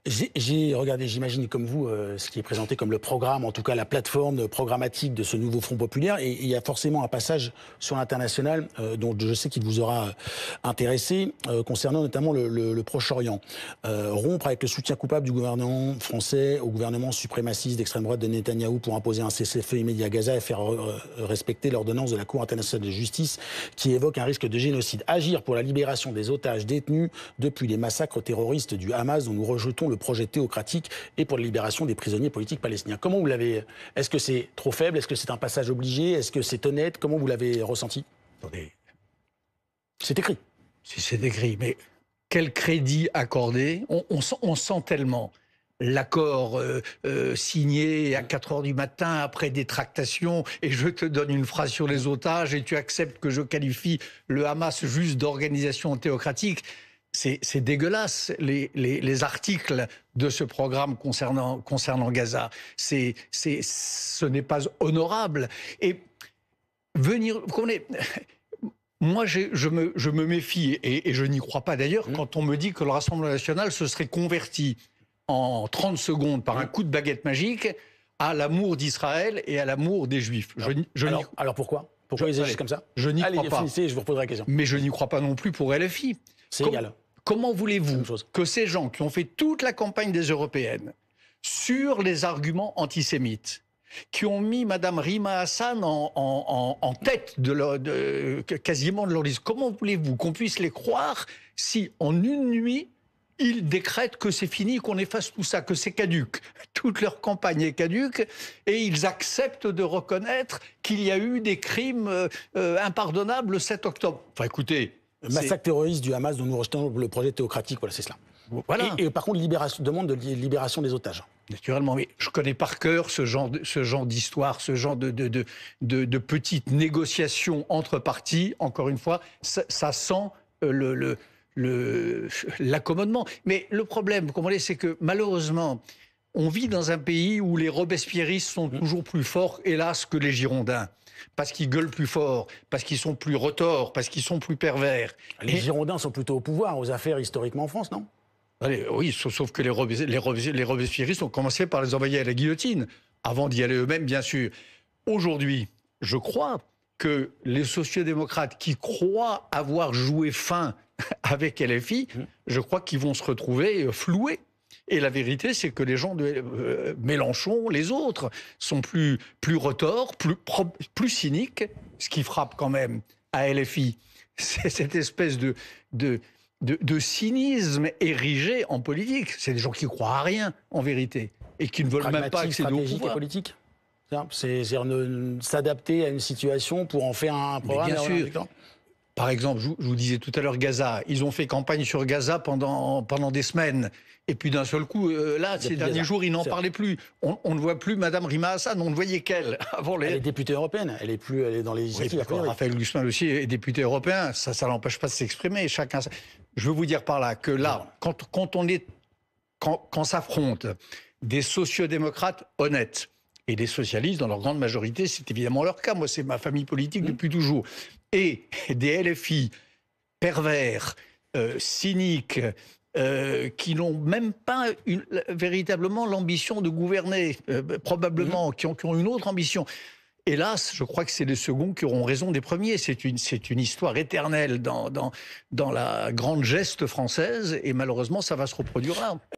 J'ai regardé, j'imagine comme vous, ce qui est présenté comme le programme, en tout cas la plateforme programmatique de ce nouveau Front populaire, et il y a forcément un passage sur l'international dont je sais qu'il vous aura intéressé, concernant notamment le Proche-Orient. Rompre avec le soutien coupable du gouvernement français au gouvernement suprémaciste d'extrême droite de Netanyahou pour imposer un cessez-le-feu immédiat à Gaza et faire respecter l'ordonnance de la Cour internationale de justice qui évoque un risque de génocide. Agir pour la libération des otages détenus depuis les massacres terroristes du Hamas dont nous rejetons le projet théocratique et pour la libération des prisonniers politiques palestiniens. Comment vous l'avez... Est-ce que c'est trop faible? Est-ce que c'est un passage obligé? Est-ce que c'est honnête? Comment vous l'avez ressenti? Attendez. C'est écrit. Si c'est écrit, mais quel crédit accorder? On sent tellement l'accord signé à 4 heures du matin après des tractations et je te donne une phrase sur les otages et tu acceptes que je qualifie le Hamas juste d'organisation théocratique. C'est dégueulasse, les articles de ce programme concernant Gaza. Ce n'est pas honorable. Et venir... Moi, je me méfie, et je n'y crois pas d'ailleurs, quand on me dit que le Rassemblement national se serait converti en 30 secondes par un coup de baguette magique à l'amour d'Israël et à l'amour des Juifs. Alors pourquoi? Pourquoi ils agissent comme ça? Je n'y crois pas. Finissez, je vous reposerai la question. Mais je n'y crois pas non plus pour LFI. C'est égal. Comment voulez-vous que ces gens qui ont fait toute la campagne des Européennes sur les arguments antisémites, qui ont mis Mme Rima Hassan en tête quasiment de leur liste, comment voulez-vous qu'on puisse les croire si en une nuit, ils décrètent que c'est fini, qu'on efface tout ça, que c'est caduque. Toute leur campagne est caduque et ils acceptent de reconnaître qu'il y a eu des crimes impardonnables le 7 octobre. Enfin écoutez... Le massacre terroriste du Hamas dont nous rejetons le projet théocratique, voilà, c'est cela. Voilà. Et par contre, demande de libération des otages. Naturellement, mais je connais par cœur ce genre d'histoire, ce genre de petites négociations entre partis. Encore une fois, ça sent l'accommodement. Mais le problème, c'est que malheureusement, on vit dans un pays où les robespierristes sont toujours plus forts, hélas, que les Girondins. Parce qu'ils gueulent plus fort, parce qu'ils sont plus retors, parce qu'ils sont plus pervers. Les Girondins sont plutôt au pouvoir, aux affaires historiquement en France, non? Allez, oui, sauf que les robespierristes ont commencé par les envoyer à la guillotine, avant d'y aller eux-mêmes, bien sûr. Aujourd'hui, je crois que les sociodémocrates qui croient avoir joué fin avec LFI, je crois qu'ils vont se retrouver floués. Et la vérité, c'est que les gens de Mélenchon, les autres, sont plus retors, plus cyniques. Ce qui frappe quand même à LFI, c'est cette espèce de cynisme érigé en politique. C'est des gens qui croient à rien, en vérité, et qui ne veulent même pas accéder au pouvoir. Et politique. C'est s'adapter à une situation pour en faire un programme. Mais bien sûr. Par exemple, je vous disais tout à l'heure Gaza. Ils ont fait campagne sur Gaza pendant des semaines. Et puis d'un seul coup, là, ces derniers jours, ils n'en parlaient plus. On ne voit plus Mme Rima Hassan, on ne voyait qu'elle. Elle est députée européenne, elle est dans les législatives. Oui, Raphaël Glucksmann aussi est député européen, ça l'empêche pas de s'exprimer. Chacun. Je veux vous dire par là que là, quand s'affrontent des sociodémocrates honnêtes et des socialistes, dans leur grande majorité, c'est évidemment leur cas. Moi, c'est ma famille politique depuis toujours. Et des LFI pervers, cyniques, qui n'ont même pas véritablement l'ambition de gouverner, probablement, qui ont une autre ambition. Hélas, je crois que c'est les seconds qui auront raison des premiers. C'est une histoire éternelle dans la grande geste française, et malheureusement, ça va se reproduire là.